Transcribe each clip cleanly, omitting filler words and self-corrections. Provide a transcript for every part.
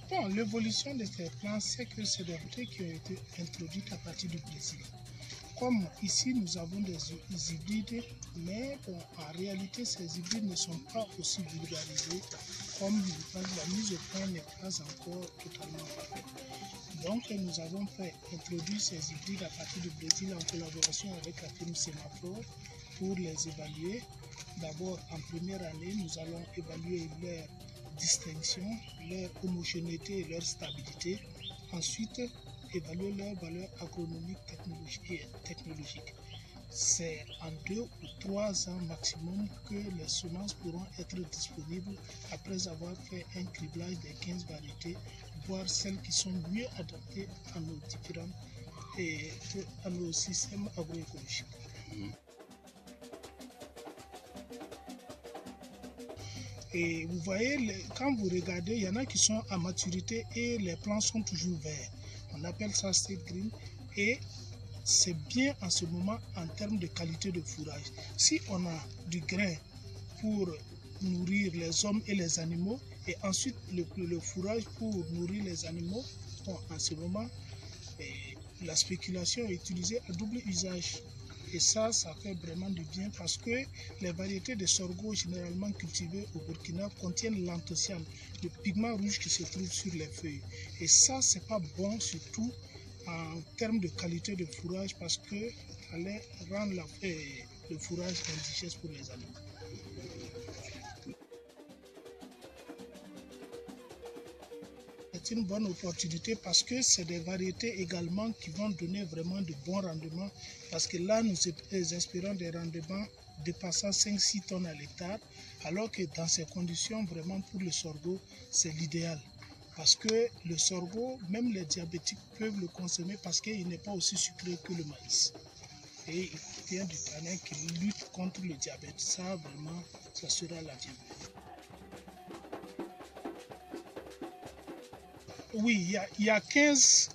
Bon, l'évolution de ces plants, c'est que c'est des variétés qui ont été introduites à partir du Brésil. Comme ici, nous avons des hybrides, mais bon, en réalité, ces hybrides ne sont pas aussi vulgarisés comme la mise au point n'est pas encore totalement faite. Donc, nous avons introduire ces hybrides à partir du Brésil en collaboration avec la firme Sémaphore pour les évaluer. D'abord, en première année, nous allons évaluer leur distinction, leur homogénéité et leur stabilité. Ensuite, évaluer leur valeur agronomique et technologique. C'est en 2 ou 3 ans maximum que les semences pourront être disponibles après avoir fait un criblage des 15 variétés, voire celles qui sont mieux adaptées à nos différents et à nos systèmes agroécologiques. Et vous voyez, quand vous regardez, il y en a qui sont à maturité et les plants sont toujours verts. On appelle ça state green et c'est bien en ce moment en termes de qualité de fourrage. Si on a du grain pour nourrir les hommes et les animaux et ensuite le fourrage pour nourrir les animaux, bon, en ce moment, la spéculation est utilisée à double usage. Et ça fait vraiment du bien parce que les variétés de sorgho généralement cultivées au Burkina contiennent l'anthocyane, le pigment rouge qui se trouve sur les feuilles. Et ça, c'est pas bon, surtout en termes de qualité de fourrage parce que ça allait rendre le fourrage indigeste pour les animaux. C'est une bonne opportunité parce que c'est des variétés également qui vont donner vraiment de bons rendements parce que là nous espérons des rendements dépassant 5-6 tonnes à l'hectare alors que dans ces conditions vraiment pour le sorgho c'est l'idéal parce que le sorgho même les diabétiques peuvent le consommer parce qu'il n'est pas aussi sucré que le maïs et il vient du tanin qui lutte contre le diabète. Ça vraiment ça sera la bienvenue. Oui, il y a 15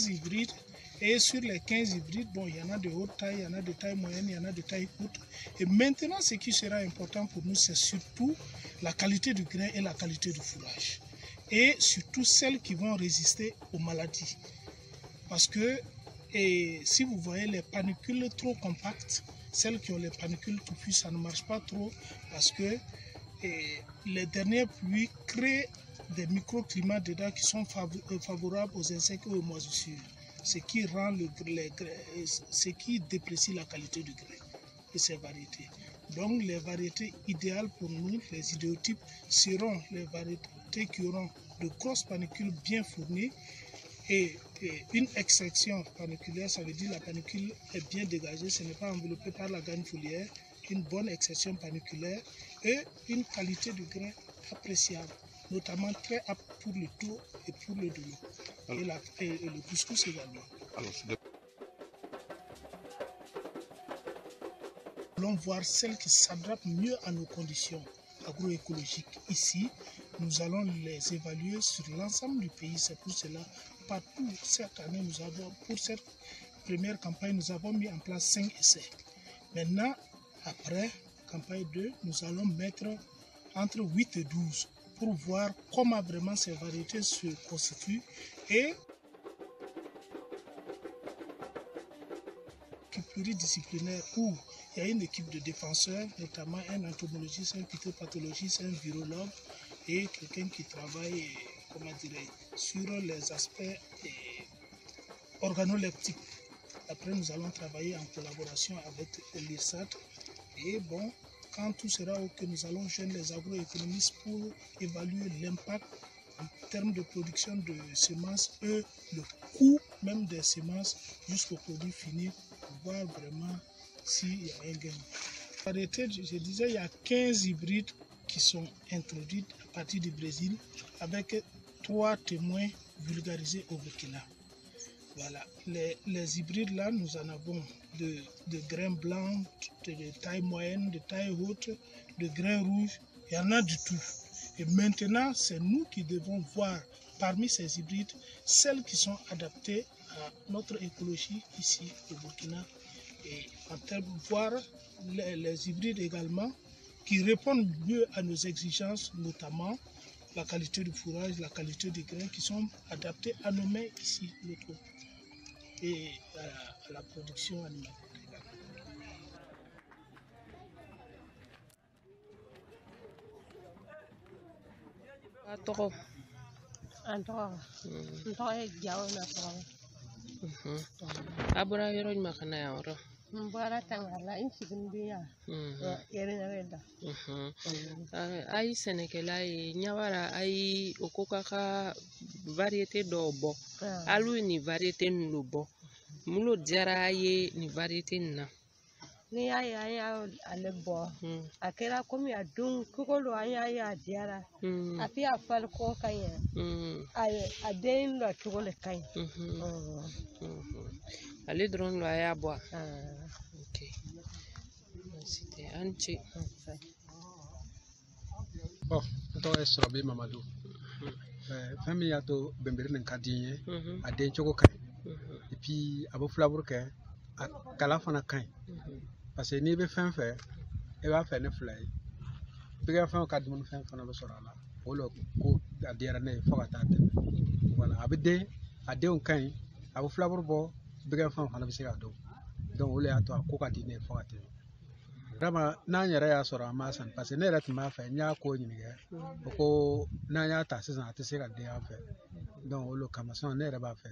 hybrides et sur les 15 hybrides, bon, il y en a de haute taille, il y en a de taille moyenne, il y en a de taille haute. Et maintenant, ce qui sera important pour nous, c'est surtout la qualité du grain et la qualité du fourrage. Et surtout celles qui vont résister aux maladies. Parce que si vous voyez les panicules trop compactes, celles qui ont les panicules touffues, ça ne marche pas trop parce que les dernières pluies créent des microclimats dedans qui sont favorables aux insectes et aux moisissures, ce qui déprécie la qualité du grain et ses variétés. Donc les variétés idéales pour nous, les idéotypes, seront les variétés qui auront de grosses panicules bien fournies et une extraction paniculaire, ça veut dire la panicule est bien dégagée, ce n'est pas enveloppé par la gaine foliaire, une bonne extraction paniculaire et une qualité de grain appréciable, notamment très apte pour le taux et pour le dolo et le couscous également. Nous allons voir celles qui s'adaptent mieux à nos conditions agroécologiques. Ici, nous allons les évaluer sur l'ensemble du pays. C'est pour cela, partout cette année, pour cette première campagne, nous avons mis en place 5 essais. Maintenant, après campagne 2, nous allons mettre entre 8 et 12 pour voir comment vraiment ces variétés se constituent et pluridisciplinaire où il y a une équipe de défenseurs, notamment un entomologiste, un phytopathologiste, un virologue et quelqu'un qui travaille sur les aspects organoleptiques. Après, nous allons travailler en collaboration avec l'IRSAT et bon, quand tout sera OK, nous allons joindre les agroéconomistes pour évaluer l'impact en termes de production de semences et le coût même des semences jusqu'au produit fini pour voir vraiment s'il y a un gain. Variété, je disais, il y a 15 hybrides qui sont introduits à partir du Brésil avec 3 témoins vulgarisés au Burkina. Voilà, les hybrides là, nous en avons de grains blancs, de taille moyenne, de taille haute, de grains rouges, il y en a du tout. Et maintenant, c'est nous qui devons voir parmi ces hybrides celles qui sont adaptées à notre écologie ici au Burkina. Et en termes de voir les hybrides également qui répondent mieux à nos exigences, notamment la qualité du fourrage, la qualité des grains qui sont adaptés à nos mains ici, l'autre, et à la production animale. Abura yoro makana ya oro. Mbara tangala insigin biya. Yerina weda. Ai Senekela e nyawara ai okokaka variété dobo. Alu ni variété nlubo. Mulo diara ye ni variété na. Ni ya alebo. Akera komi adung kukolo ya diara. Afi afal ko kaya. Aden lo chukole kaya. Ale dron lo ya boa. Ok. C'était anchi. Bon, to es Robi Mamadou. Famille ya to bembere nan kadinye aden choko kan. Et puis abo flavor ke kala fana kan. Parce que ni be fin fait e ba fe ne flay. Bi ga fa ka dum fin fana be sorala. Wolo ko adiara ne fo ka ta te. Voilà, abide aden kan abo flavor bo bi ga fa fana be se ga do. Donc wolo ya to ko ka di ne fo ka te. Rama na nyere ya soro amasan parce que ne rat ma fa nya ko nyige ko na nya ta sisan ati se ka de afa donc wolo kama son ne ba fa